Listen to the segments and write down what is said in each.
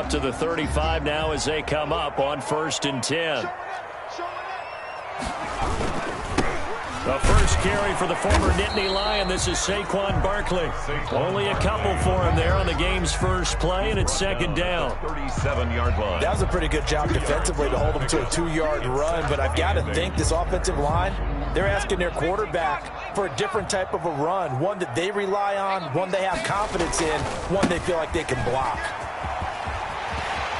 out to the 35 now as they come up on 1st and 10. The first carry for the former Nittany Lion. This is Saquon Barkley. Only a couple for him there on the game's first play, and it's 2nd down. 37-yard line. That was a pretty good job defensively to hold him to a 2-yard run, but I've got to think this offensive line, they're asking their quarterback for a different type of a run, one that they rely on, one they have confidence in, one they feel like they can block.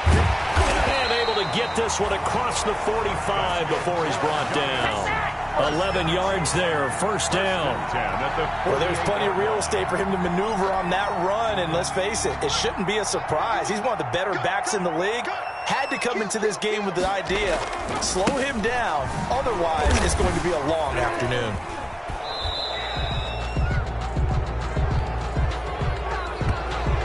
And able to get this one across the 45 before he's brought down. 11 yards there, 1st down. Well, there's plenty of real estate for him to maneuver on that run, and let's face it, it shouldn't be a surprise. He's one of the better backs in the league. Had to come into this game with the idea, slow him down, otherwise it's going to be a long afternoon.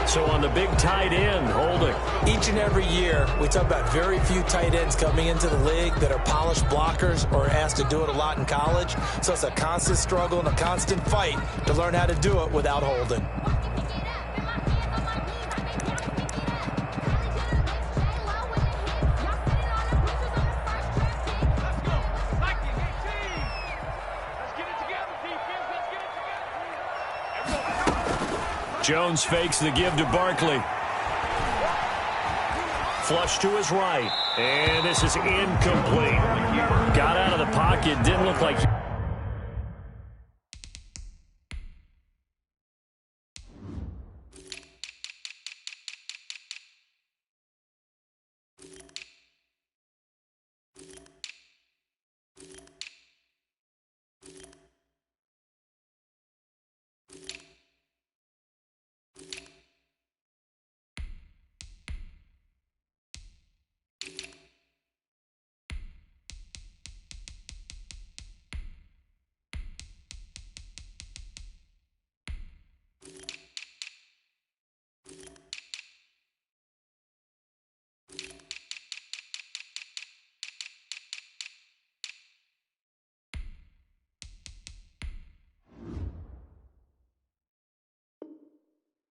So on the big tight end, holding. Each and every year, we talk about very few tight ends coming into the league that are polished blockers or asked to do it a lot in college. So it's a constant struggle and a constant fight to learn how to do it without holding. Jones fakes the give to Barkley. Flush to his right. And this is incomplete. Got out of the pocket. Didn't look like...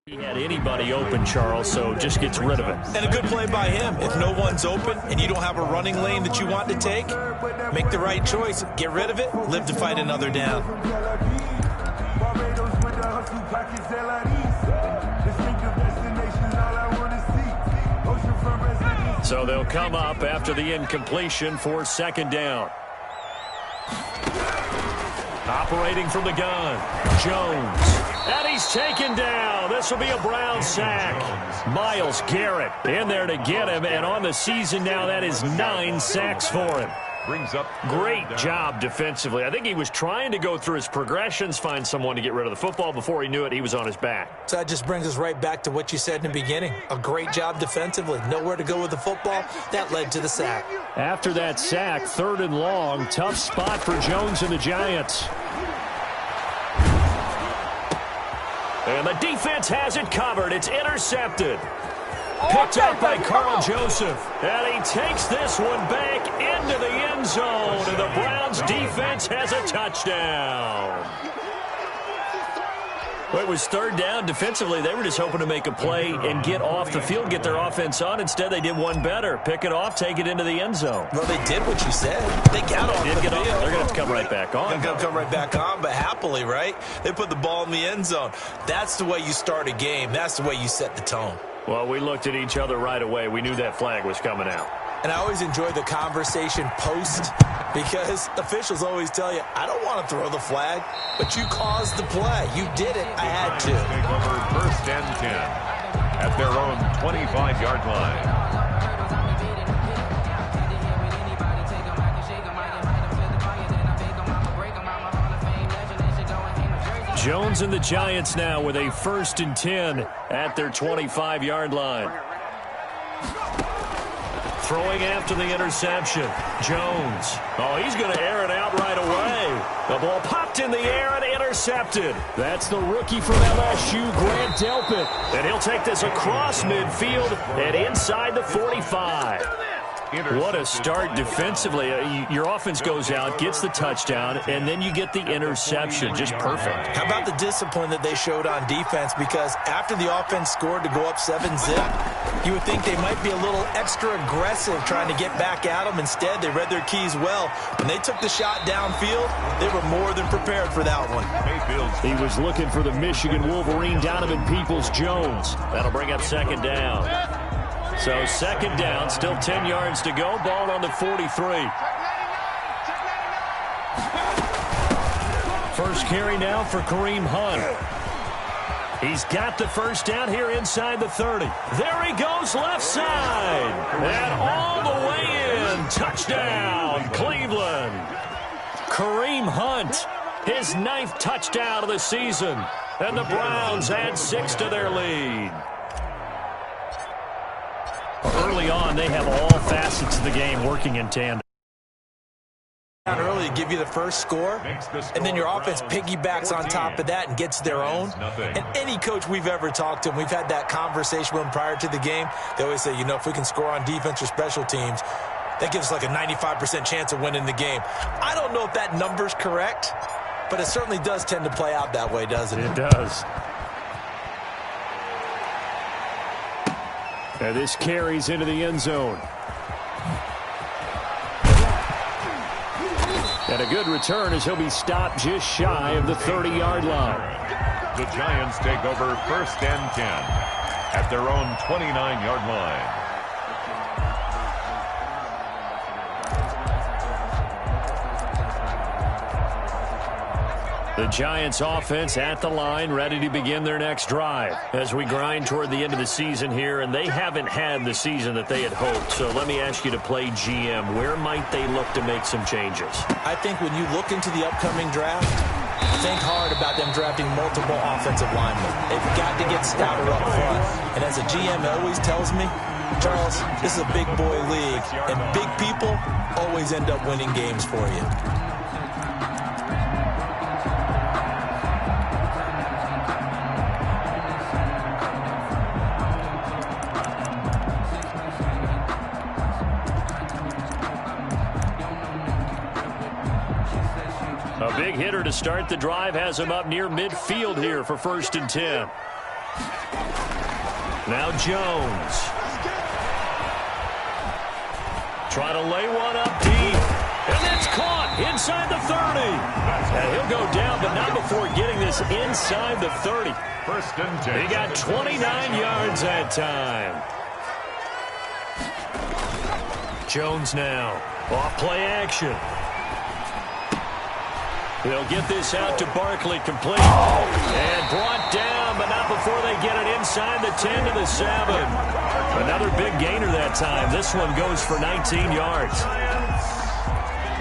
He had anybody open, Charles, so just gets rid of it. And a good play by him. If no one's open and you don't have a running lane that you want to take, make the right choice. Get rid of it. Live to fight another down. So they'll come up after the incompletion for 2nd down. Operating from the gun, Jones. And he's taken down. This will be a Brown sack. Myles Garrett in there to get him. And on the season now, that is 9 sacks for him. Brings up Great job defensively. I think he was trying to go through his progressions, find someone to get rid of the football. Before he knew it, he was on his back. So that just brings us right back to what you said in the beginning. A great job defensively. Nowhere to go with the football. That led to the sack. After that sack, 3rd and long. Tough spot for Jones and the Giants. And the defense has it covered. It's intercepted. Picked up by Carl Joseph. And he takes this one back into the end zone. And the Browns defense has a touchdown. Well, it was 3rd down. Defensively, they were just hoping to make a play and get off the field, get their offense on. Instead, they did one better. Pick it off, take it into the end zone. Well, they did what you said. They got off the field. They're going to have to come right back on. They're going to come right back on, but happily, right? They put the ball in the end zone. That's the way you start a game. That's the way you set the tone. Well, we looked at each other right away. We knew that flag was coming out. And I always enjoy the conversation post because officials always tell you, I don't want to throw the flag, but you caused the play. You did it. I had to. Take over 1st and 10 at their own 25-yard line. Jones and the Giants now with a 1st and 10 at their 25-yard line. Throwing after the interception. Jones. Oh, he's going to air it out right away. The ball popped in the air and intercepted. That's the rookie from LSU, Grant Delpit. And he'll take this across midfield and inside the 45. What a start defensively. Your offense goes out, gets the touchdown, and then you get the interception. Just perfect. How about the discipline that they showed on defense? Because after the offense scored to go up 7-zip, you would think they might be a little extra aggressive trying to get back at them. Instead, they read their keys well. When they took the shot downfield, they were more than prepared for that one. He was looking for the Michigan Wolverine, Donovan Peoples-Jones. That'll bring up second down. So second down, still 10 yards to go. Ball on the 43. First carry now for Kareem Hunt. He's got the first down here inside the 30. There he goes, left side. And all the way in. Touchdown, Cleveland. Kareem Hunt, his 9th touchdown of the season. And the Browns add 6 to their lead. Early on, they have all facets of the game working in tandem. Early to give you the first score, and then your offense piggybacks on top of that and gets their own. And any coach we've ever talked to, and we've had that conversation with them prior to the game, they always say, you know, if we can score on defense or special teams, that gives us like a 95% chance of winning the game. I don't know if that number's correct, but it certainly does tend to play out that way, doesn't it? It does. And this carries into the end zone. And a good return as he'll be stopped just shy of the 30-yard line. The Giants take over 1st and 10 at their own 29-yard line. The Giants offense at the line, ready to begin their next drive as we grind toward the end of the season here, and they haven't had the season that they had hoped. So let me ask you to play GM. Where might they look to make some changes? I think when you look into the upcoming draft, think hard about them drafting multiple offensive linemen. They've got to get stouter up front. And as a GM always tells me, Charles, this is a big boy league, and big people always end up winning games for you. A big hitter to start the drive has him up near midfield here for 1st and 10. Now Jones. Try to lay one up deep. And it's caught inside the 30. And he'll go down, but not before getting this inside the 30. 1st and 10. He got 29 yards that time. Jones now. Off play action. They'll get this out to Barkley, complete. And brought down, but not before they get it inside the 10 to the 7. Another big gainer that time. This one goes for 19 yards.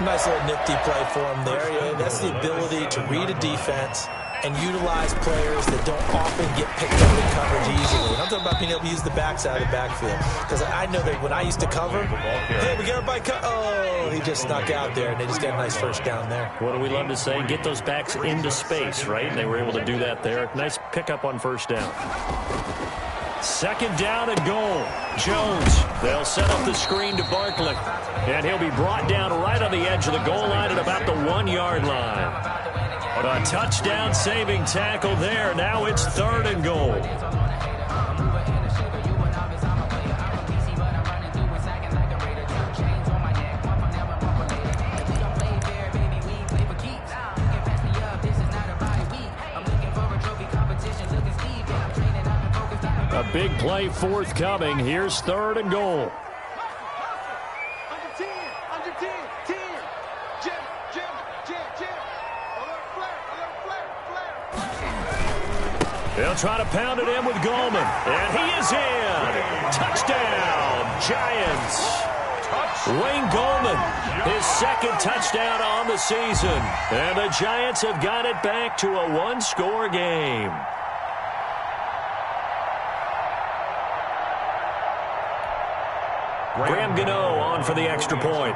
Nice little nifty play for him there. Yeah, that's the ability to read a defense and utilize players that don't often get picked up in coverage easily. And I'm talking about being able to use the backside of the backfield. Because I know that when I used to cover, hey, we got everybody oh, he just snuck out there, and they just got a nice first down there. What do we love to say? Get those backs into space, right? And they were able to do that there. Nice pickup on first down. Second down and goal. Jones, they'll set up the screen to Barkley. And he'll be brought down right on the edge of the goal line at about the 1-yard line. A touchdown-saving tackle there. Now it's 3rd and goal. A big play forthcoming. Here's 3rd and goal. They'll try to pound it in with Goldman. And he is in. Touchdown, Giants. Wayne Goldman, his 2nd touchdown on the season. And the Giants have got it back to a 1-score game. Graham Gano on for the extra point.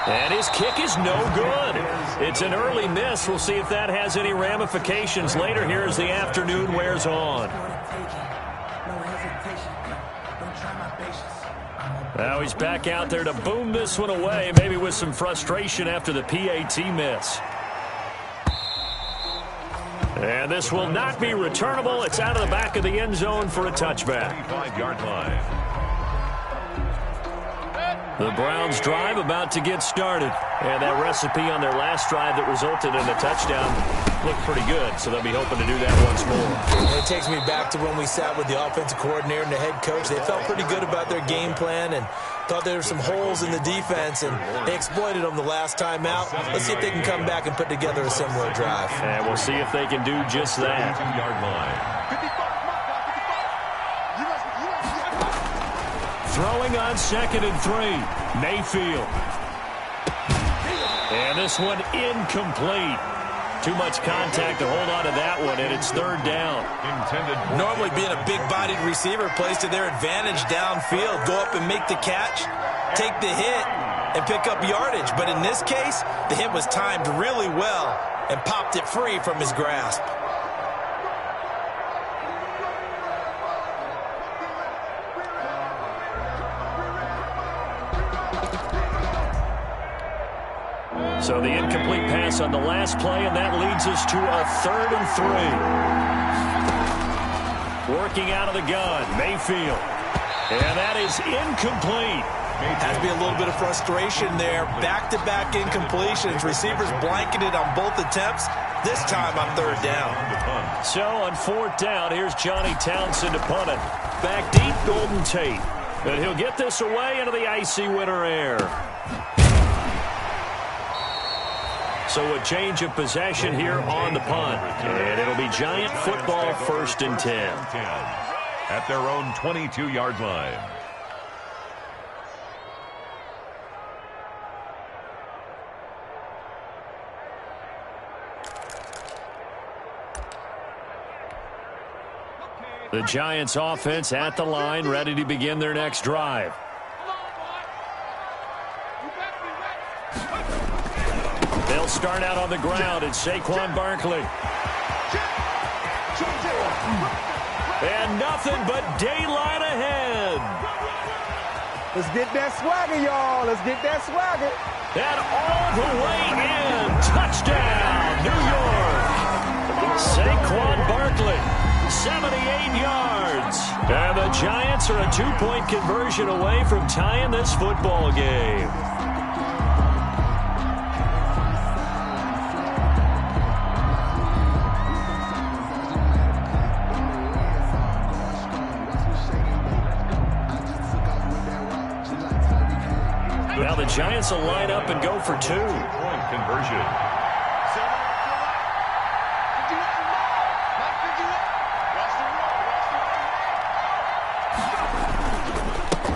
And his kick is no good. It's an early miss. We'll see if that has any ramifications later here as the afternoon wears on. Now he's back out there to boom this one away, maybe with some frustration after the PAT miss. And this will not be returnable. It's out of the back of the end zone for a touchback. 35-yard line. The Browns drive about to get started. And that recipe on their last drive that resulted in a touchdown looked pretty good, so they'll be hoping to do that once more. It takes me back to when we sat with the offensive coordinator and the head coach. They felt pretty good about their game plan and thought there were some holes in the defense, and they exploited them the last time out. Let's see if they can come back and put together a similar drive. And we'll see if they can do just that. 2-yard line. Throwing on 2nd and 3. Mayfield. And this one incomplete. Too much contact to hold on to that one, and it's 3rd down. Normally being a big-bodied receiver plays to their advantage downfield. Go up and make the catch, take the hit, and pick up yardage. But in this case, the hit was timed really well and popped it free from his grasp. So the incomplete pass on the last play, and that leads us to a 3rd and 3. Working out of the gun, Mayfield. And that is incomplete. Has to be a little bit of frustration there. Back-to-back incompletions. Receivers blanketed on both attempts. This time on 3rd down. So on 4th down, here's Johnny Townsend to punt it. Back deep, Golden Tate. But he'll get this away into the icy winter air. So a change of possession here on the punt. And it'll be Giant football, 1st and 10. At their own 22-yard line. The Giants offense at the line, ready to begin their next drive. They'll start out on the ground. It's Saquon Barkley. And nothing but daylight ahead. Let's get that swagger, y'all. Let's get that swagger. And all the way in. Touchdown, New York. Saquon Barkley, 78 yards. And the Giants are a 2-point conversion away from tying this football game. Now the Giants will line up and go for 2. 2-point conversion.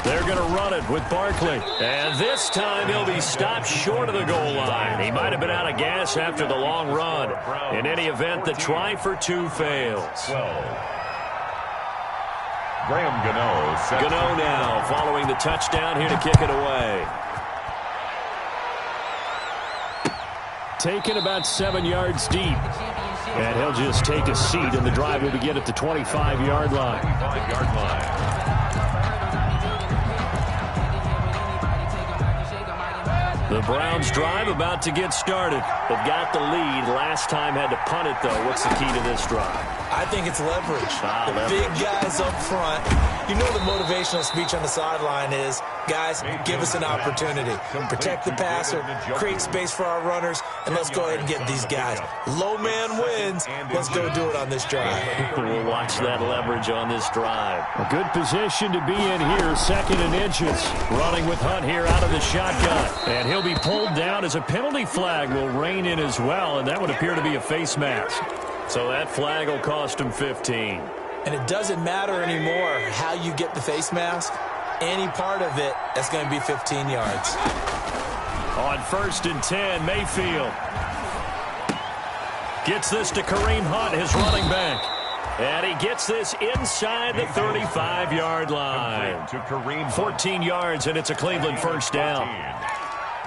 They're going to run it with Barkley. And this time he'll be stopped short of the goal line. He might have been out of gas after the long run. In any event, the try for 2 fails. 12. Graham Gano now following the touchdown here to kick it away. Taken about 7 yards deep. And he'll just take a seat, and the drive will begin at the 25-yard line. 25-yard line. The Browns drive about to get started. They've got the lead. Last time had to punt it, though. What's the key to this drive? I think it's leverage. Big guys up front. You know the motivational speech on the sideline is, guys, give us an opportunity. Protect the passer, create space for our runners, and let's go ahead and get these guys. Low man wins. Let's go do it on this drive. We'll watch that leverage on this drive. A good position to be in here, 2nd and inches. Running with Hunt here out of the shotgun. And he'll be pulled down as a penalty flag will rein in as well, and that would appear to be a face mask. So that flag will cost him 15. And it doesn't matter anymore how you get the face mask. Any part of it, that's going to be 15 yards. On 1st and 10, Mayfield gets this to Kareem Hunt, his running back. And he gets this inside the 35-yard line. 14 yards, and it's a Cleveland 1st down.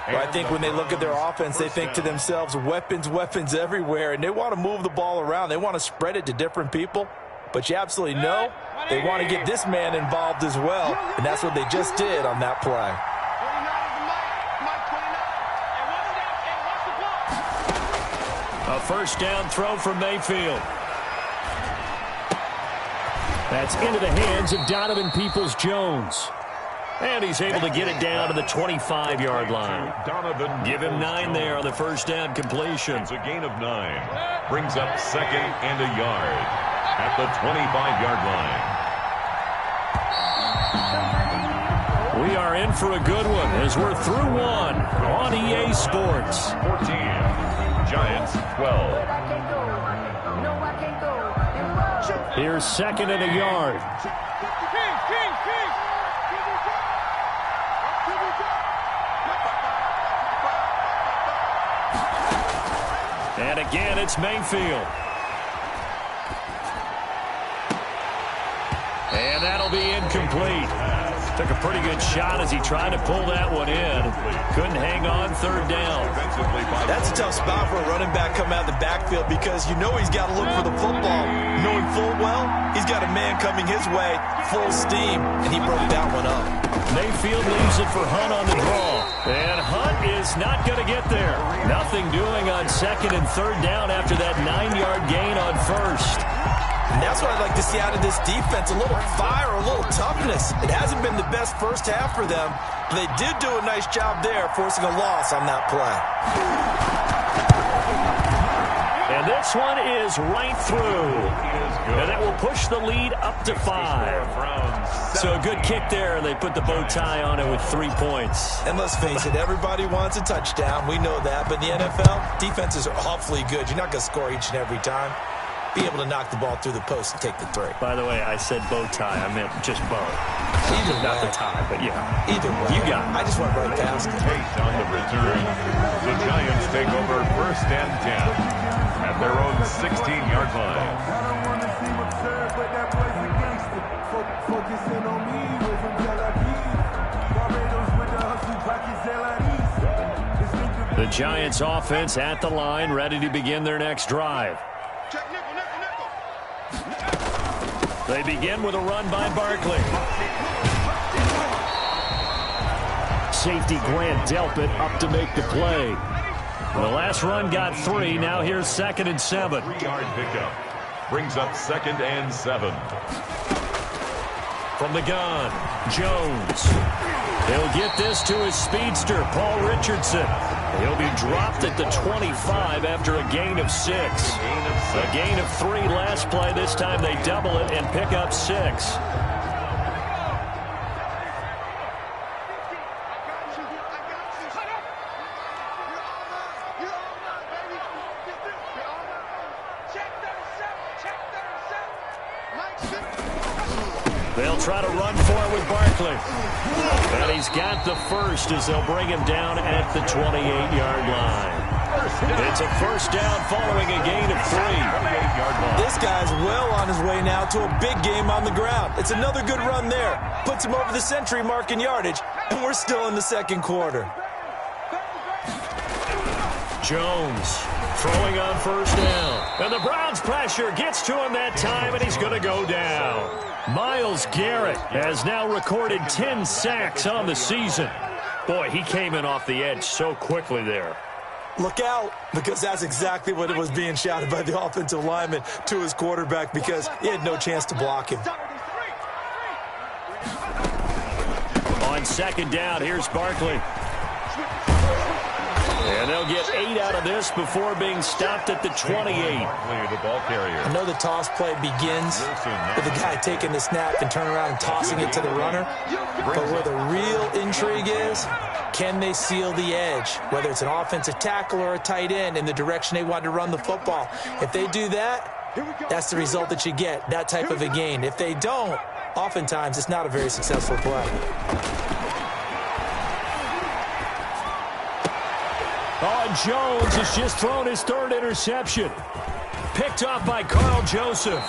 Well, I think when they look at their offense, they think to themselves, weapons, weapons everywhere, and they want to move the ball around. They want to spread it to different people. but you absolutely know they want to get this man involved as well, and that's what they just did on that play. A first down throw from Mayfield. That's into the hands of Donovan Peoples-Jones. And he's able to get it down to the 25-yard line. Give him 9 there on the first down completion. It's a gain of 9. Brings up 2nd and a yard at the 25-yard line. We are in for a good one as we're through one on EA Sports. 14, Giants 12. Here's 2nd and a yard. And again, it's Mayfield. And that'll be incomplete. Took a pretty good shot as he tried to pull that one in. Couldn't hang on 3rd down. That's a tough spot for a running back coming out of the backfield because you know he's got to look for the football. Knowing full well, he's got a man coming his way, full steam, and he broke that one up. Mayfield leaves it for Hunt on the draw. And Hunt is not going to get there. Nothing doing on 2nd and 3rd down after that 9-yard gain on 1st. And that's what I'd like to see out of this defense, a little fire, a little toughness. It hasn't been the best first half for them, but they did do a nice job there, forcing a loss on that play. And this one is right through. And that will push the lead up to 5. So a good kick there, and they put the bow tie on it with 3 points. And let's face it, everybody wants a touchdown. We know that. But in the NFL, defenses are awfully good. You're not going to score each and every time. Be able to knock the ball through the post and take the 3. By the way, I said bow tie. I meant just bow. Either way. Not the tie, but yeah. Either way. You got it. I just went right past it. Tate on the return. The Giants take over 1st and 10 at their own 16-yard line. The Giants offense at the line, ready to begin their next drive. They begin with a run by Barkley. Safety Grant Delpit up to make the play. The last run got 3. Now here's 2nd and 7. 3-yard pickup. Brings up 2nd and 7. From the gun, Jones. He'll get this to his speedster, Paul Richardson. He'll be dropped at the 25 after a gain of 6. A gain of 3 last play. This time they double it and pick up 6. They'll try to run for it with Barkley. And he's got the first as they'll bring him down at the 28-yard line. It's a first down following a gain of 3. This guy's well on his way now to a big game on the ground. It's another good run there. Puts him over the century mark in yardage, and we're still in the 2nd quarter. Jones throwing on first down. And the Browns' pressure gets to him that time, and he's going to go down. Myles Garrett has now recorded 10 sacks on the season. Boy, he came in off the edge so quickly there. Look out, because that's exactly what it was being shouted by the offensive lineman to his quarterback because he had no chance to block him. On 2nd down, here's Barkley. And they'll get 8 out of this before being stopped at the 28. I know the toss play begins with the guy taking the snap and turning around and tossing it to the runner. But where the real intrigue is, can they seal the edge? Whether it's an offensive tackle or a tight end in the direction they want to run the football. If they do that, that's the result that you get, that type of a gain. If they don't, oftentimes it's not a very successful play. Oh, and Jones has just thrown his 3rd interception. Picked off by Carl Joseph.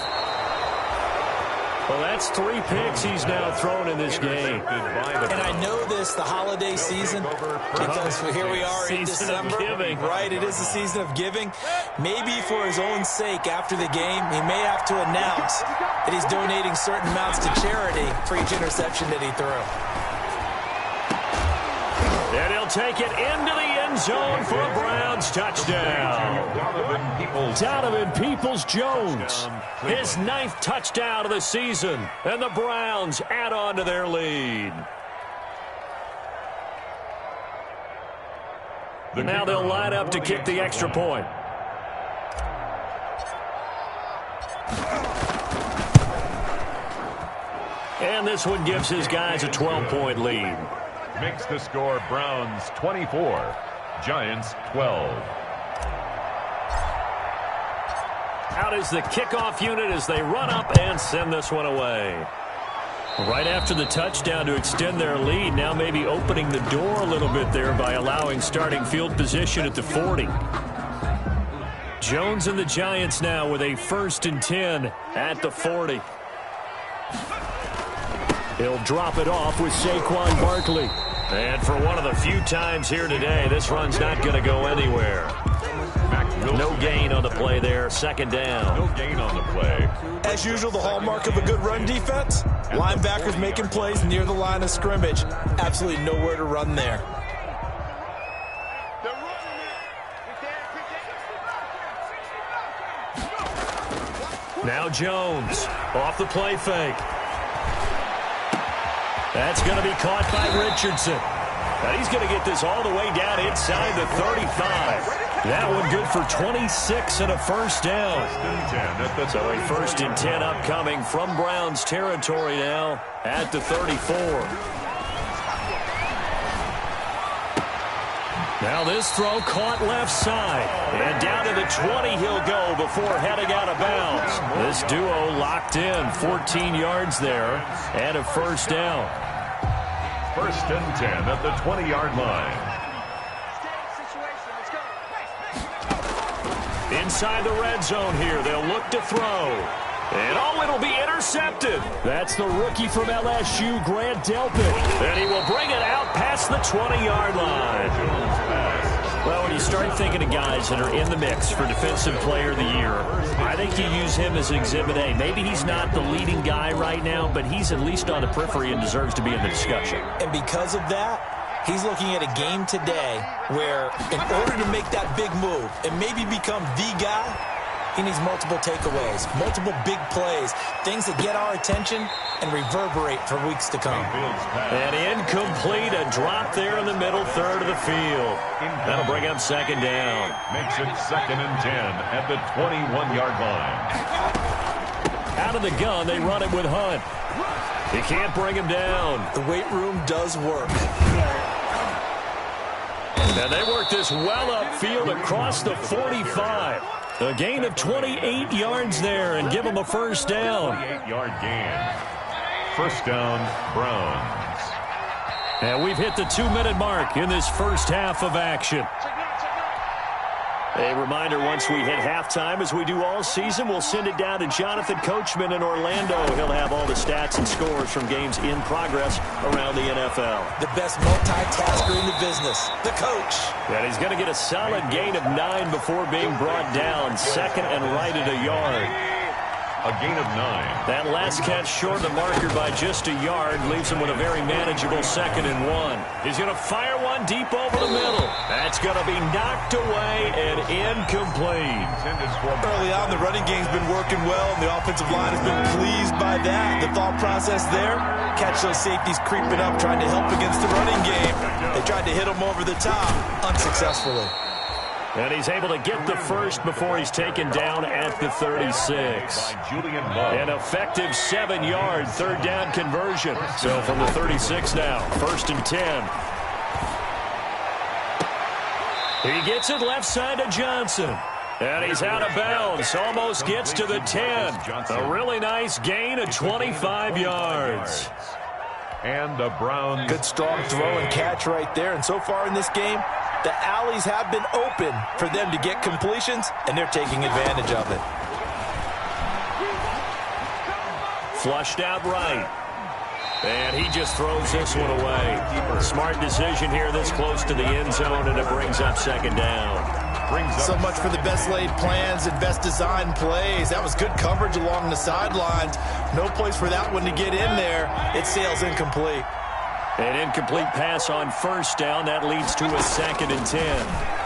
Well, that's 3 picks he's now thrown in this game. And I know this, the holiday season, because here we are in December. Right, it is the season of giving. Maybe for his own sake after the game, he may have to announce that he's donating certain amounts to charity for each interception that he threw. And he'll take it into the end zone for a Browns touchdown. Donovan Peoples-Jones, his 9th touchdown of the season, and the Browns add on to their lead. Now they'll line up to kick the extra point. And this one gives his guys a 12-point lead. Makes the score Browns 24, Giants 12. Out is the kickoff unit as they run up and send this one away. Right after the touchdown to extend their lead, now maybe opening the door a little bit there by allowing starting field position at the 40. Jones and the Giants now with a 1st and 10 at the 40. He'll drop it off with Saquon Barkley. And for one of the few times here today, this run's not going to go anywhere. No gain on the play there. 2nd down. No gain on the play. As usual, the hallmark of a good run defense, linebackers making plays near the line of scrimmage. Absolutely nowhere to run there. Now Jones off the play fake. That's going to be caught by Richardson. And he's going to get this all the way down inside the 35. That one good for 26 and a 1st down. So a 1st and 10 upcoming from Browns territory now at the 34. Now this throw caught left side. And down to the 20 he'll go before heading out of bounds. This duo locked in, 14 yards there and a 1st down. 1st and 10 at the 20-yard line. Inside the red zone here, they'll look to throw. And oh, it'll be intercepted. That's the rookie from LSU, Grant Delpit. And he will bring it out past the 20-yard line. Well, when you start thinking of guys that are in the mix for Defensive Player of the Year, I think you use him as Exhibit A. Maybe he's not the leading guy right now, but he's at least on the periphery and deserves to be in the discussion. And because of that, he's looking at a game today where in order to make that big move and maybe become the guy, he needs multiple takeaways, multiple big plays, things that get our attention and reverberate for weeks to come. And incomplete, a drop there in the middle third of the field. That'll bring up 2nd down. Makes it 2nd and 10 at the 21-yard line. Out of the gun, they run it with Hunt. He can't bring him down. The weight room does work. And they work this well upfield across the 45. A gain of 28 yards there and give them a 1st down. 28-yard gain. 1st down, Browns. And we've hit the 2-minute mark in this first half of action. A reminder, once we hit halftime, as we do all season, we'll send it down to Jonathan Coachman in Orlando. He'll have all the stats and scores from games in progress around the NFL. The best multitasker in the business, the coach. And he's going to get a solid gain of 9 before being brought down. 2nd and right at a yard. A gain of 9. That last catch short of the marker by just a yard leaves him with a very manageable 2nd and 1. He's going to fire one deep over the middle. That's going to be knocked away and incomplete. Early on, the running game's been working well, and the offensive line has been pleased by that. The thought process there, catch those safeties creeping up, trying to help against the running game. They tried to hit them over the top, unsuccessfully. And he's able to get the 1st before he's taken down at the 36. An effective 7-yard 3rd down conversion. So from the 36 now, 1st and 10. He gets it left side to Johnson. And he's out of bounds. Almost gets to the 10. A really nice gain of 25 yards. And the Browns. Good strong throw and catch right there. And so far in this game, the alleys have been open for them to get completions, and they're taking advantage of it. Flushed out right. And he just throws this one away. Smart decision here this close to the end zone, and it brings up second down. So much for the best laid plans and best designed plays. That was good coverage along the sidelines. No place for that one to get in there. It sails incomplete. An incomplete pass on first down. That leads to a 2nd and 10.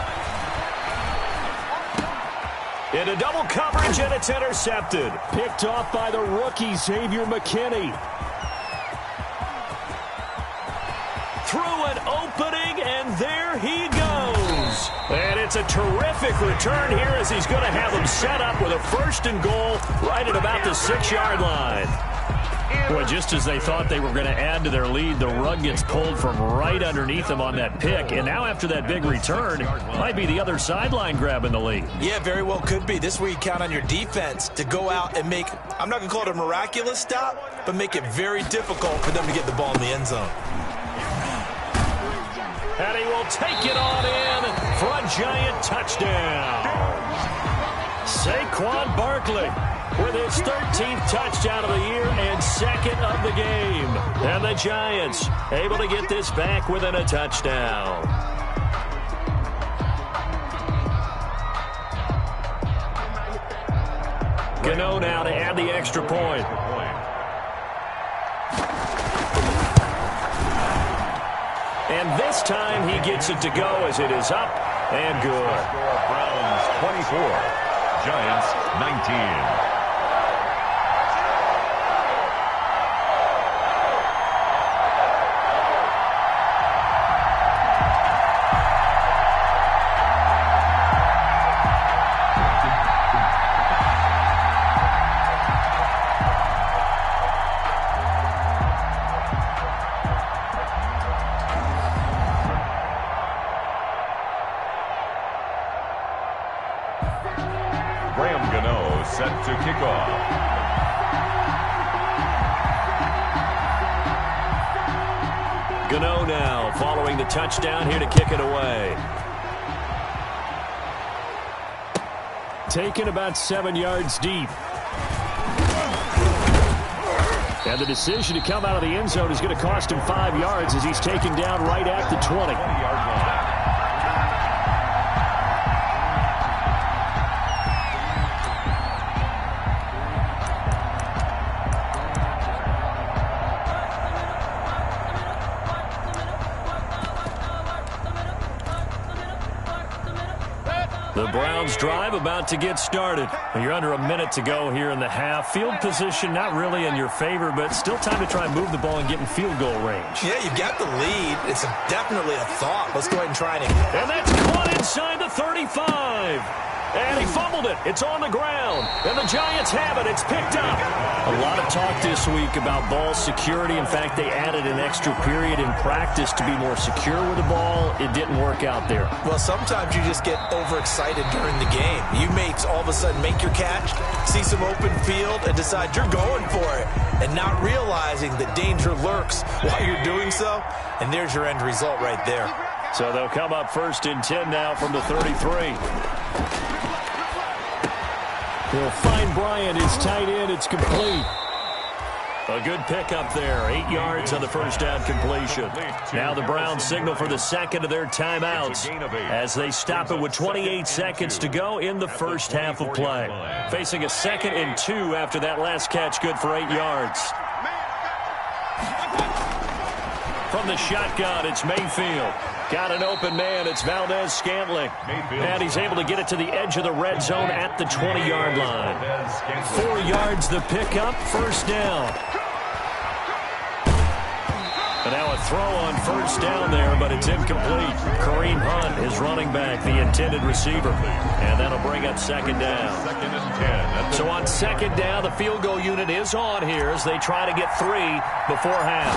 Into double coverage, and it's intercepted. Picked off by the rookie, Xavier McKinney. Through an opening, and there he goes. And it's a terrific return here as he's going to have them set up with a 1st and goal right at about the 6-yard line. Boy, just as they thought they were going to add to their lead, the rug gets pulled from right underneath them on that pick. And now after that big return, might be the other sideline grabbing the lead. Yeah, very well could be. This is where you count on your defense to go out and make, I'm not going to call it a miraculous stop, but make it very difficult for them to get the ball in the end zone. And he will take it on in for a giant touchdown. Saquon Barkley with his 13th touchdown of the year and 2nd of the game. And the Giants able to get this back within a touchdown. Gano now to add the extra point. And this time he gets it to go as it is up and good. Browns 24, Giants 19. Set to kick off. Gano now following the touchdown here to kick it away. Taken about 7 yards deep. And the decision to come out of the end zone is going to cost him 5 yards as he's taken down right at the 20. 20-yard line. The Browns drive about to get started. You're under a minute to go here in the half. Field position not really in your favor, but still time to try and move the ball and get in field goal range. Yeah, you've got the lead. It's definitely a thought. Let's go ahead and try it. And that's caught inside the 35. And he fumbled it. It's on the ground. And the Giants have it. It's picked up. A lot of talk this week about ball security. In fact, they added an extra period in practice to be more secure with the ball. It didn't work out there. Well, sometimes you just get overexcited during the game. You may all of a sudden make your catch, see some open field, and decide you're going for it, and not realizing the danger lurks while you're doing so. And there's your end result right there. So they'll come up 1st and 10 now from the 33. He'll find Bryant, his tight end. It's complete. A good pickup there. 8 yards on the first down completion. Now the Browns signal for the second of their timeouts as they stop it with 28 seconds to go in the first half of play. Facing a 2nd and 2 after that last catch, good for 8 yards. From the shotgun, it's Mayfield. Got an open man. It's Valdez-Scantling. And he's able to get it to the edge of the red zone at the 20-yard line. 4 yards the pickup, first down. And now a throw on first down there, but it's incomplete. Kareem Hunt is running back, the intended receiver. And that'll bring up 2nd down. 2nd and 10. So on 2nd down, the field goal unit is on here as they try to get 3 before half.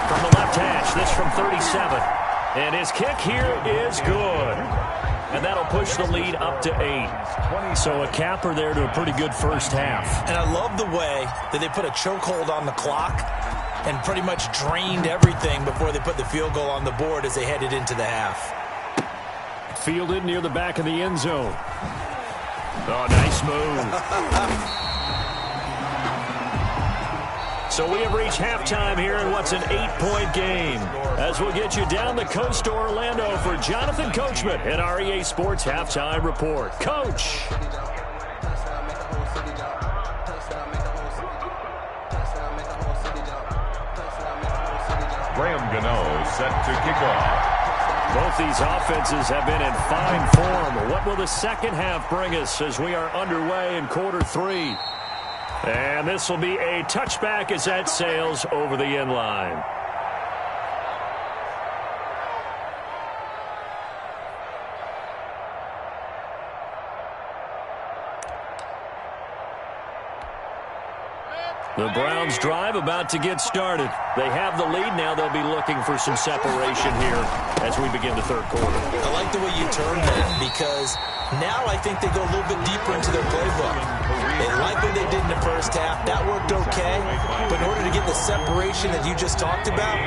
From the left hash, this from 37. And his kick here is good. And that'll push the lead up to 8. So a capper there to a pretty good first half. And I love the way that they put a chokehold on the clock and pretty much drained everything before they put the field goal on the board as they headed into the half. Fielded near the back of the end zone. Oh, nice move. So we have reached halftime here in what's an 8-point game. As we'll get you down the coast to Orlando for Jonathan Coachman in our EA Sports Halftime Report. Coach. Graham Gano set to kick off. Both these offenses have been in fine form. What will the second half bring us as we are underway in quarter 3? And this will be a touchback as that sails over the end line. The Browns drive about to get started. They have the lead. Now they'll be looking for some separation here as we begin the third quarter. I like the way you turned that because now I think they go a little bit deeper into their playbook. They like what they did in the first half. That worked okay. But in order to get the separation that you just talked about,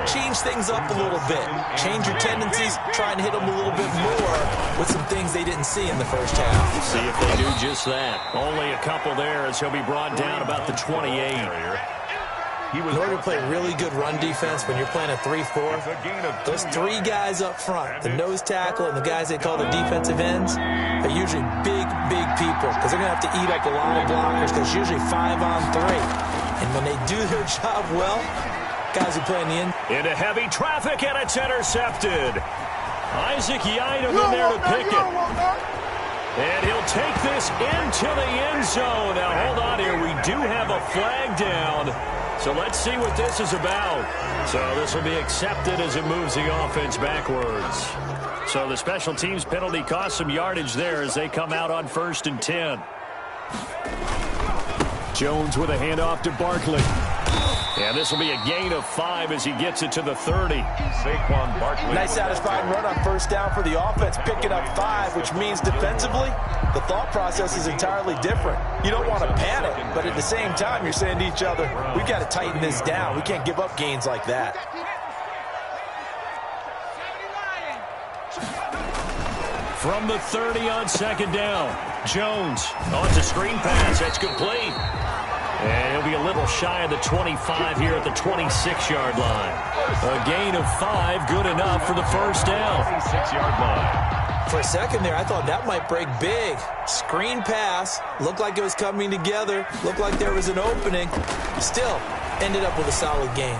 change things up a little bit. Change your tendencies. Try and hit them a little bit more with some things they didn't see in the first half. See if they do just that. Only a couple there as he'll be brought down about the 28. In order to play really good run defense when you're playing a 3-4, those 3 guys up front, the nose tackle and the guys they call the defensive ends, are usually big people because they're going to have to eat up a lot of blockers because it's usually 5-on-3. And when they do their job well, guys who play in the end. Into heavy traffic, and it's intercepted. Isaac Yiadom in there to pick it. And he'll take this into the end zone. Now, hold on here. We do have a flag down. So let's see what this is about. So this will be accepted as it moves the offense backwards. So the special teams penalty cost some yardage there as they come out on 1st and 10. Jones with a handoff to Barkley. And this will be a gain of 5 as he gets it to the 30. Saquon Barkley. Nice satisfying run on first down for the offense, picking up 5, which means defensively, the thought process is entirely different. You don't want to panic, but at the same time, you're saying to each other, we've got to tighten this down. We can't give up gains like that. From the 30 on 2nd down, Jones on to screen pass. That's complete. And he'll be a little shy of the 25 here at the 26-yard line. A gain of 5, good enough for the first down. 26-yard line. For a second there, I thought that might break big. Screen pass, looked like it was coming together, looked like there was an opening. Still, ended up with a solid gain.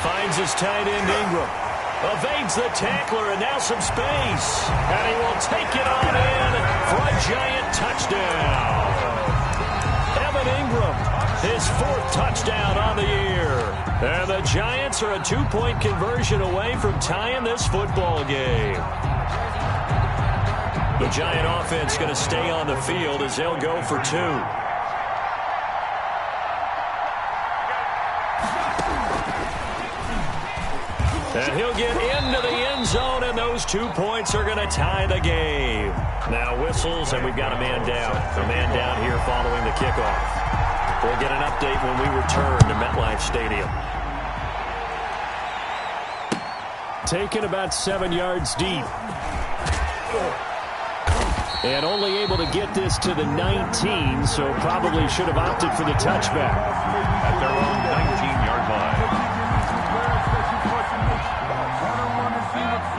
Finds his tight end Ingram. Evades the tackler, and now some space. And he will take it on in for a giant touchdown. Evan Ingram, his 4th touchdown on the year. And the Giants are a 2-point conversion away from tying this football game. The Giant offense going to stay on the field as they'll go for 2. And he'll get into the end zone, and those 2 points are going to tie the game. Now whistles, and we've got a man down. A man down here following the kickoff. We'll get an update when we return to MetLife Stadium. Taken about 7 yards deep. And only able to get this to the 19, so probably should have opted for the touchback. At their own 19-yard line.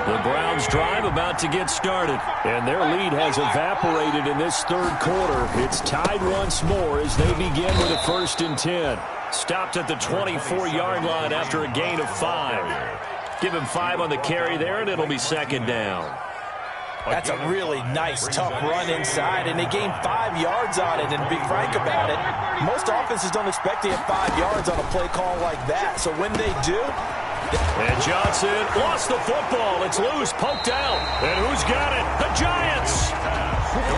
The Browns drive about to get started, and their lead has evaporated in this third quarter. It's tied once more as they begin with a 1st and 10. Stopped at the 24-yard line after a gain of 5. Give him 5 on the carry there, and it'll be 2nd down. That's a really nice, tough run inside, and they gained 5 yards on it. And to be frank about it, most offenses don't expect to get 5 yards on a play call like that. So when they do... And Johnson lost the football. It's loose, poked out. And who's got it? The Giants!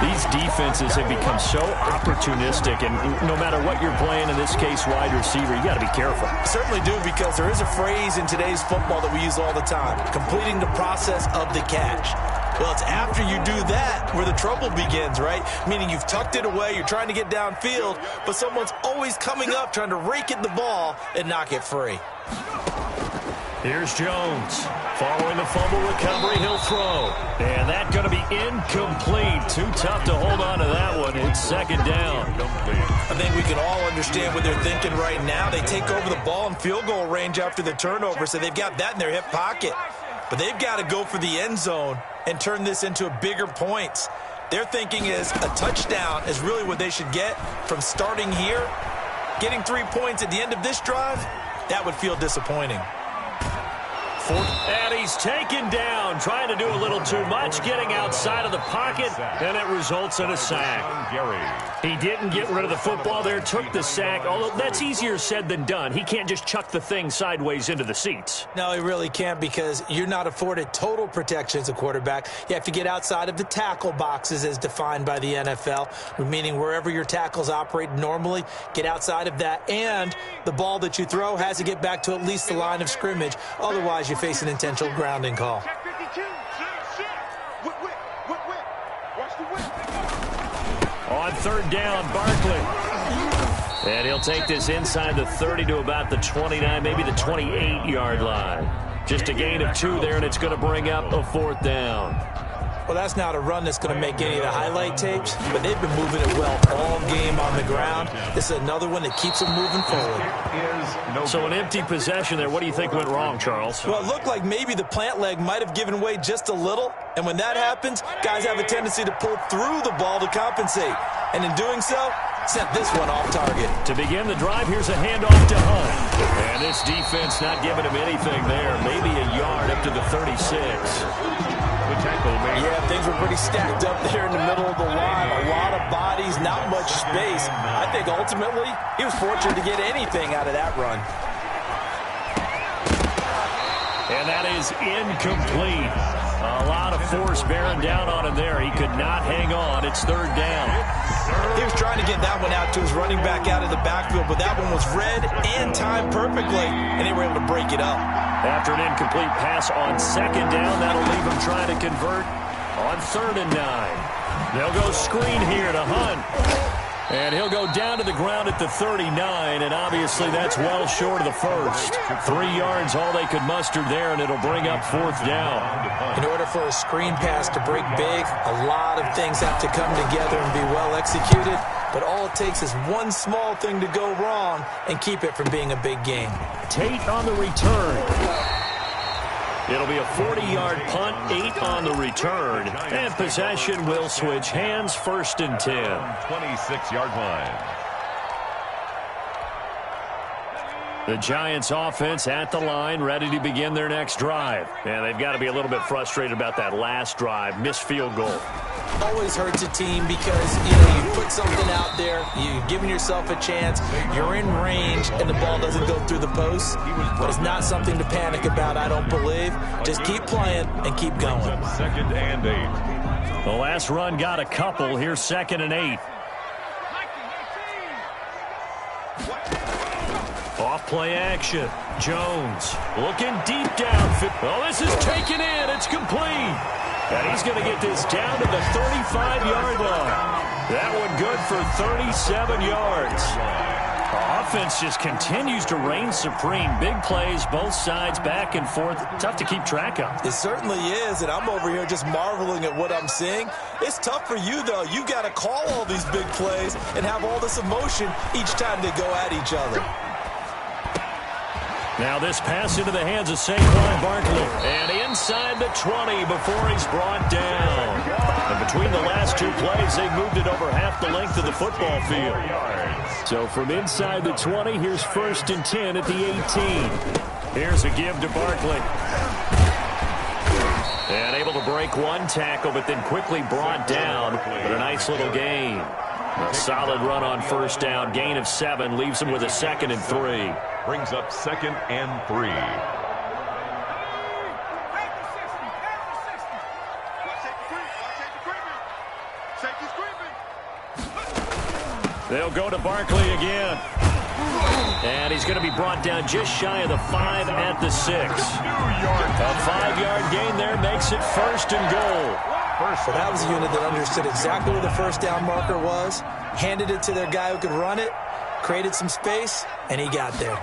These defenses have become so opportunistic, and no matter what you're playing, in this case wide receiver, you got to be careful. Certainly do, because there is a phrase in today's football that we use all the time, completing the process of the catch. Well, it's after you do that where the trouble begins, right? Meaning you've tucked it away, you're trying to get downfield, but someone's always coming up trying to rake at the ball and knock it free. Here's Jones. Following the fumble recovery, he'll throw. And that's going to be incomplete. Too tough to hold on to that one. It's second down. I think we can all understand what they're thinking right now. They take over the ball in field goal range after the turnover, so they've got that in their hip pocket. But they've got to go for the end zone and turn this into a bigger points. Their thinking is a touchdown is really what they should get from starting here. Getting 3 points at the end of this drive, that would feel disappointing. And he's taken down, trying to do a little too much, getting outside of the pocket, and it results in a sack. He didn't get rid of the football there, took the sack, although that's easier said than done. He can't just chuck the thing sideways into the seats. No, he really can't, because you're not afforded total protection as a quarterback. You have to get outside of the tackle boxes as defined by the NFL, meaning wherever your tackles operate normally, get outside of that, and the ball that you throw has to get back to at least the line of scrimmage. Otherwise, you face an intentional grounding call. On third down, Barkley. And he'll take this inside the 30 to about the 29, maybe the 28-yard line. Just a gain of 2 there, and it's going to bring up a fourth down. Well, that's not a run that's going to make any of the highlight tapes, but they've been moving it well all game on the ground. This is another one that keeps them moving forward. So an empty possession there. What do you think went wrong, Charles? Well, it looked like maybe the plant leg might have given way just a little, and when that happens, guys have a tendency to pull through the ball to compensate. And in doing so, sent this one off target. To begin the drive, here's a handoff to Hunt. And this defense not giving him anything there. Maybe a yard up to the 36. Yeah, things were pretty stacked up there in the middle of the line. A lot of bodies, not much space. I think ultimately he was fortunate to get anything out of that run. And that is incomplete. A lot of force bearing down on him there. He could not hang on. It's third down. He was trying to get that one out to his running back out of the backfield, but that one was read and timed perfectly, and they were able to break it up. After an incomplete pass on second down, that'll leave him trying to convert on 3rd and 9. They'll go screen here to Hunt. And he'll go down to the ground at the 39, and obviously that's well short of the first. 3 yards, all they could muster there, and it'll bring up 4th down. In order for a screen pass to break big, a lot of things have to come together and be well executed, but all it takes is one small thing to go wrong and keep it from being a big game. Tate on the return. It'll be a 40-yard punt, 8 on the return. And possession will switch hands, 1st and 10. 26-yard line. The Giants offense at the line, ready to begin their next drive. And they've got to be a little bit frustrated about that last drive, missed field goal. Always hurts a team because, you put something out there, you're giving yourself a chance, you're in range, and the ball doesn't go through the post. But it's not something to panic about, I don't believe. Just keep playing and keep going. 2nd and 8. The last run got a couple. Here's 2nd and 8. Off play action. Jones looking deep down. Oh, this is taken in. It's complete. And he's going to get this down to the 35-yard line. That one good for 37 yards. The offense just continues to reign supreme. Big plays, both sides, back and forth. Tough to keep track of. It certainly is, and I'm over here just marveling at what I'm seeing. It's tough for you, though. You got to call all these big plays and have all this emotion each time they go at each other. Now this pass into the hands of Saquon Barkley. And inside the 20 before he's brought down. And between the last 2 plays, they moved it over half the length of the football field. So from inside the 20, here's 1st and 10 at the 18. Here's a give to Barkley. And able to break one tackle, but then quickly brought down. But a nice little gain. A solid run on 1st down. Gain of 7 leaves him with a 2nd and 3. Brings up 2nd and 3. They'll go to Barkley again. And he's going to be brought down just shy of the 5 at the 6. A 5-yard gain there makes it 1st and goal. Well, that was a unit that understood exactly where the 1st down marker was, handed it to their guy who could run it, created some space, and he got there.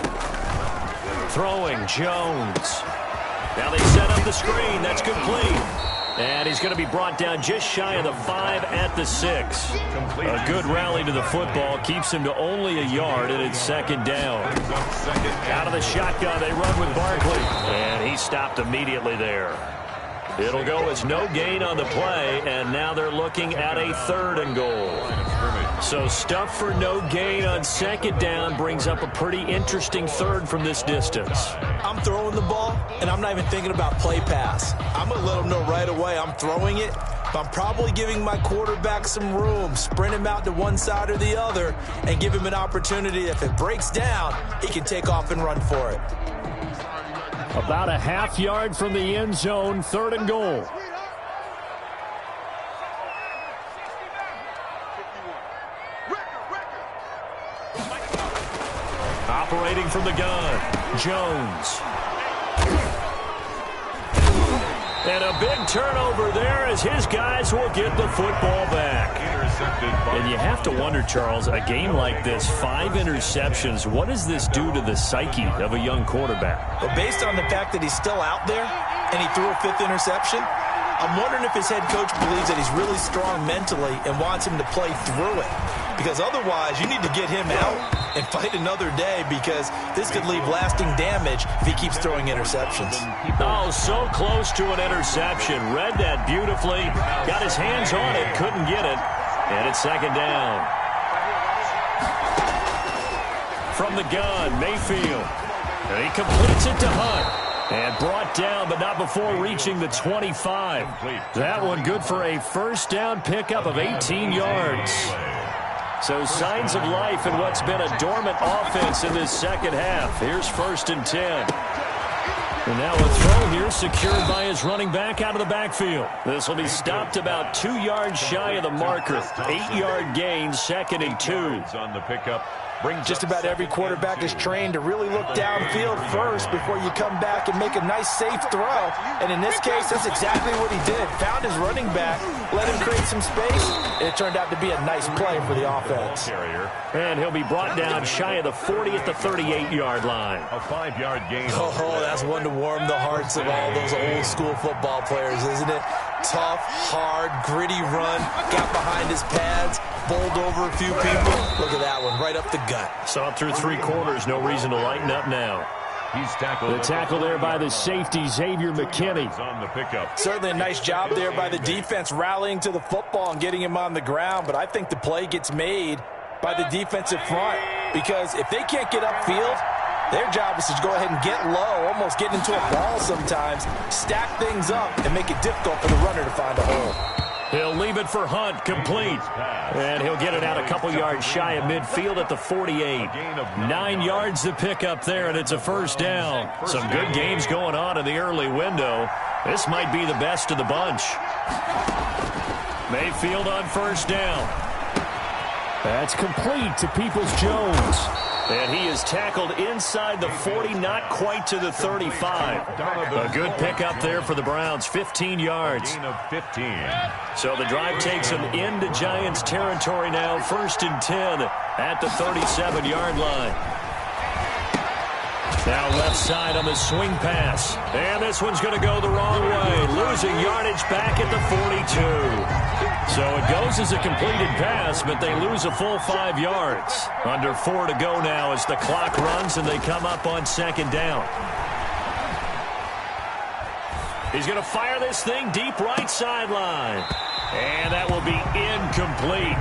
Throwing, Jones. Now they set up the screen. That's complete. And he's going to be brought down just shy of the 5 at the 6. A good rally to the football keeps him to only a yard, and it's second down. Out of the shotgun, they run with Barkley. And he stopped immediately there. It'll go as no gain on the play, and now they're looking at a 3rd and goal. So stuff for no gain on second down brings up a pretty interesting 3rd from this distance. I'm throwing the ball, and I'm not even thinking about play pass. I'm going to let him know right away I'm throwing it, but I'm probably giving my quarterback some room, sprint him out to one side or the other, and give him an opportunity. If it breaks down, he can take off and run for it. About a half yard from the end zone, 3rd and goal. Operating from the gun, Jones. And a big turnover there as his guys will get the football back. And you have to wonder, Charles, a game like this, 5 interceptions, what does this do to the psyche of a young quarterback? But based on the fact that he's still out there and he threw a 5th interception, I'm wondering if his head coach believes that he's really strong mentally and wants him to play through it. Because otherwise, you need to get him out and fight another day, because this could leave lasting damage if he keeps throwing interceptions. Oh, so close to an interception. Read that beautifully. Got his hands on it, couldn't get it. And it's second down. From the gun, Mayfield. And he completes it to Hunt. And brought down, but not before reaching the 25. That one good for a first down pickup of 18 yards. So signs of life in what's been a dormant offense in this second half. Here's 1st and 10. And now a throw here secured by his running back out of the backfield. This will be stopped about 2 yards shy of the marker. 8-yard gain, 2nd and 2. On the pickup. Just about every quarterback is trained to really look downfield first before you come back and make a nice, safe throw. And in this case, that's exactly what he did. Found his running back, let him create some space, and it turned out to be a nice play for the offense. And he'll be brought down shy of the 40 at the 38-yard line. A 5-yard gain. Oh, that's one to warm the hearts of all those old-school football players, isn't it? Tough, hard, gritty run, got behind his pads, bowled over a few people. Look at that one, right up the gut. Saw it through 3 quarters, no reason to lighten up now. He's tackled. The tackle there by the safety, Xavier McKinney. On the pickup. Certainly a nice job there by the defense, rallying to the football and getting him on the ground, but I think the play gets made by the defensive front, because if they can't get upfield, their job is to go ahead and get low, almost get into a ball sometimes, stack things up, and make it difficult for the runner to find a hole. He'll leave it for Hunt, complete. And he'll get it out a couple yards shy of midfield at the 48. 9 yards to pick up there, and it's a first down. Some good games going on in the early window. This might be the best of the bunch. Mayfield on first down. That's complete to Peoples-Jones. And he is tackled inside the 40, not quite to the 35. A good pickup there for the Browns, 15 yards. Gain of 15. So the drive takes him into Giants territory now, 1st and 10 at the 37-yard line. Now left side on the swing pass. And this one's going to go the wrong way, losing yardage back at the 42. So it goes as a completed pass, but they lose a full 5 yards. Under 4 to go now as the clock runs and they come up on second down. He's going to fire this thing deep right sideline. And that will be incomplete.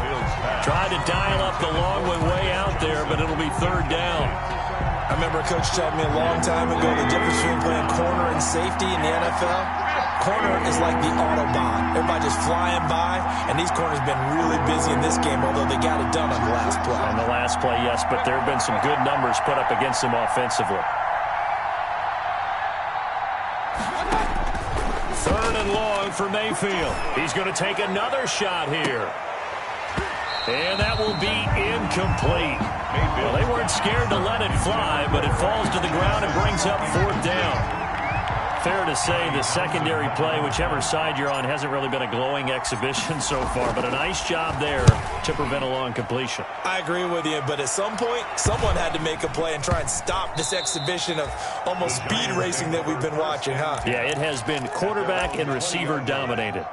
Tried to dial up the long way out there, but it'll be 3rd down. I remember a coach telling me a long time ago the difference between playing corner and safety in the NFL. Corner is like the Autobahn. Everybody just flying by, and these corners have been really busy in this game, although they got it done on the last play. On the last play, yes, but there have been some good numbers put up against them offensively. 3rd and long for Mayfield. He's going to take another shot here. And that will be incomplete. Well, they weren't scared to let it fly, but it falls to the ground and brings up 4th down. fair to say the secondary play, whichever side you're on, hasn't really been a glowing exhibition so far, but a nice job there to prevent a long completion. I agree with you, but at some point, someone had to make a play and try and stop this exhibition of almost speed racing that we've been watching, huh? Yeah, it has been quarterback and receiver dominated.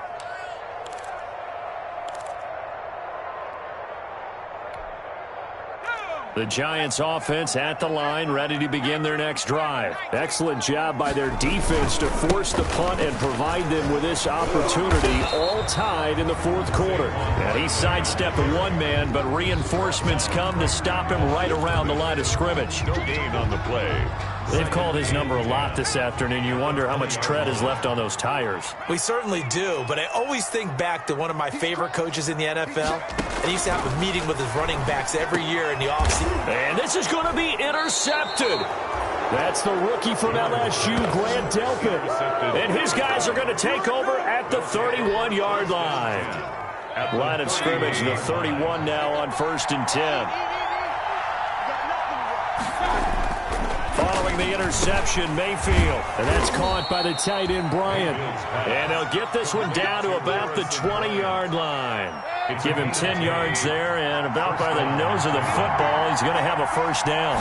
The Giants offense at the line, ready to begin their next drive. Excellent job by their defense to force the punt and provide them with this opportunity, all tied in the fourth quarter. And he sidestepped one man, but reinforcements come to stop him right around the line of scrimmage. No gain on the play. They've called his number a lot this afternoon. You wonder how much tread is left on those tires. We certainly do, but I always think back to one of my favorite coaches in the NFL. And he used to have a meeting with his running backs every year in the offseason. And this is going to be intercepted. That's the rookie from LSU, Grant Delpit. And his guys are going to take over at the 31-yard line. Line of scrimmage, the 31 now on 1st and 10. Following the interception, Mayfield. And that's caught by the tight end, Bryant. And they'll get this one down to about the 20-yard line. Give him 10 yards there, and about by the nose of the football, he's going to have a first down.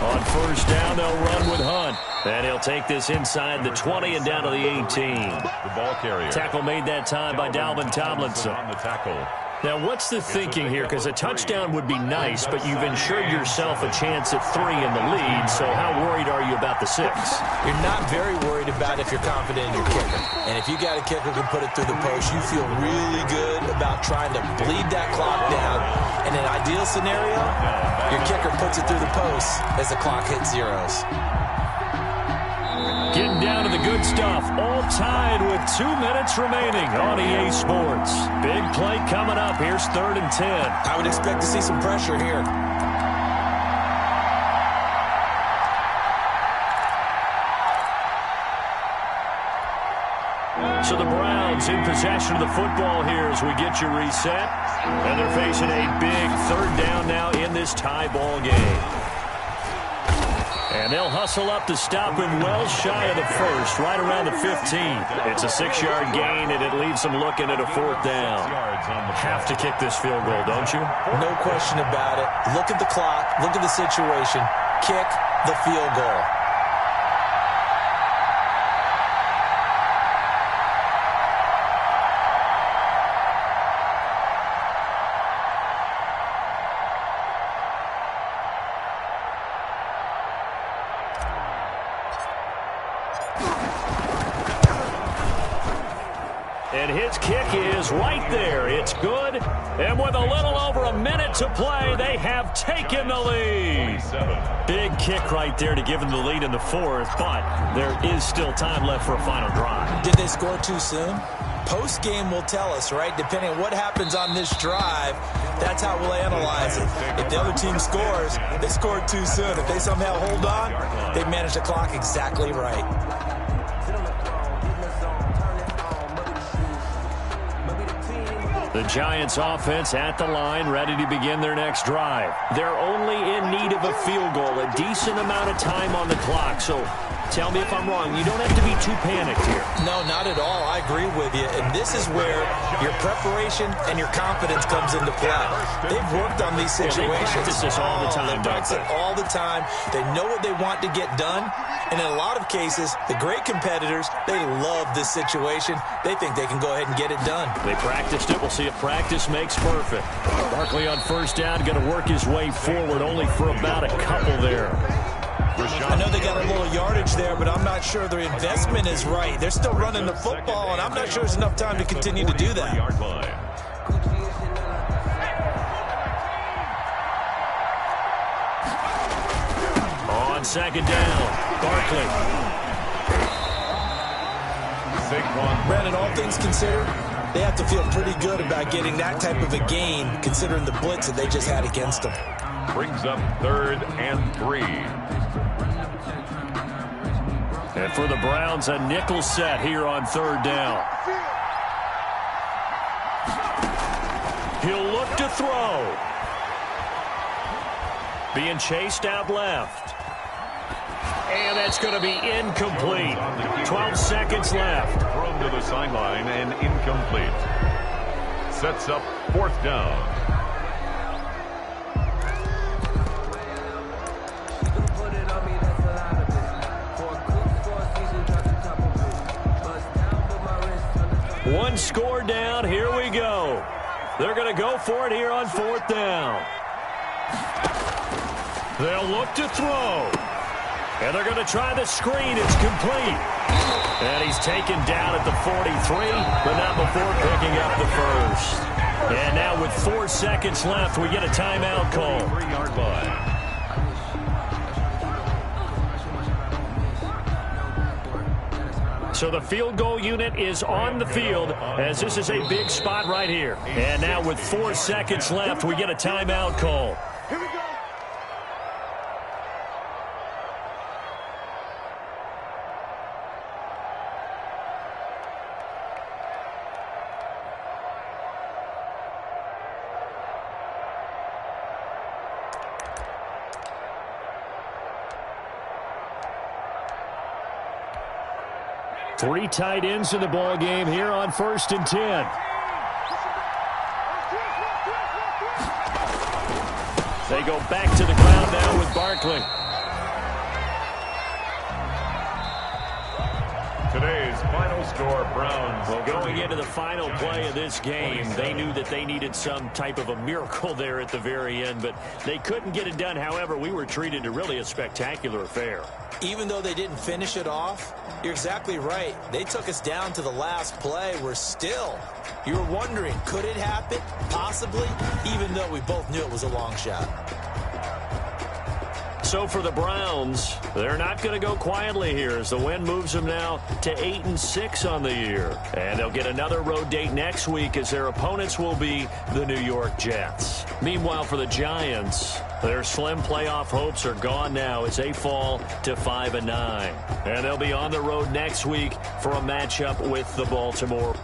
On first down, they'll run with Hunt. And he'll take this inside the 20 and down to the 18. The ball carrier. Tackle made that time by Dalvin Tomlinson. On the tackle. Now, what's the thinking here? Because a touchdown would be nice, but you've ensured yourself a chance at 3 in the lead, so how worried are you about the 6? You're not very worried about if you're confident in your kicker. And if you got a kicker who can put it through the post, you feel really good about trying to bleed that clock down. In an ideal scenario, your kicker puts it through the post as the clock hits zeros. Getting down to the good stuff, all tied with 2 minutes remaining on EA Sports. Big play coming up. Here's 3rd and 10. I would expect to see some pressure here. So the Browns in possession of the football here as we get you reset. And they're facing a big 3rd down now in this tie ball game. And they'll hustle up to stop him well shy of the 1st, right around the 15. It's a 6-yard gain, and it leaves them looking at a 4th down. Have to kick this field goal, don't you? No question about it. Look at the clock. Look at the situation. Kick the field goal. And his kick is right there. It's good. And with a little over a minute to play, they have taken the lead. Big kick right there to give them the lead in the 4th, but there is still time left for a final drive. Did they score too soon? Post-game will tell us, right? Depending on what happens on this drive, that's how we'll analyze it. If the other team scores, they scored too soon. If they somehow hold on, they manage the clock exactly right. The Giants offense at the line, ready to begin their next drive. They're only in need of a field goal, a decent amount of time on the clock. So tell me if I'm wrong. You don't have to be too panicked here. No, not at all. I agree with you. And this is where your preparation and your confidence comes into play. They've worked on these situations. They practice this all the time. They practice it all the time. They know what they want to get done. And in a lot of cases, the great competitors, they love this situation. They think they can go ahead and get it done. They practiced it. We'll see if practice makes perfect. Barkley on first down, going to work his way forward only for about a couple there. I know they got a little yardage there, but I'm not sure their investment is right. They're still running the football, and I'm not sure there's enough time to continue to do that. On 2nd down, Barkley. Brandon, all things considered, they have to feel pretty good about getting that type of a gain, considering the blitz that they just had against them. Brings up 3rd and 3. And for the Browns, a nickel set here on 3rd down. He'll look to throw. Being chased out left. And that's going to be incomplete. 12 seconds left. Thrown to the sideline and incomplete. Sets up 4th down. One score down. Here we go. They're going to go for it here on 4th down. They'll look to throw. And they're going to try the screen. It's complete. And he's taken down at the 43, but not before picking up the first. And now with 4 seconds left, we get a timeout call. 3-yard line. So the field goal unit is on the field as this is a big spot right here. And now with 4 seconds left, we get a timeout call. Here we go. Three tight ends in the ball game here on 1st and 10. They go back to the ground now with Barkley. Today's final score, Browns. Well, going into the final play of this game, they knew that they needed some type of a miracle there at the very end, but they couldn't get it done. However, we were treated to really a spectacular affair. Even though they didn't finish it off, you're exactly right. They took us down to the last play. We're still, you're wondering, could it happen? Possibly, even though we both knew it was a long shot. So for the Browns, they're not going to go quietly here as the win moves them now to 8-6 on the year. And they'll get another road date next week as their opponents will be the New York Jets. Meanwhile, for the Giants, their slim playoff hopes are gone now as they fall to 5-9. And they'll be on the road next week for a matchup with the Baltimore.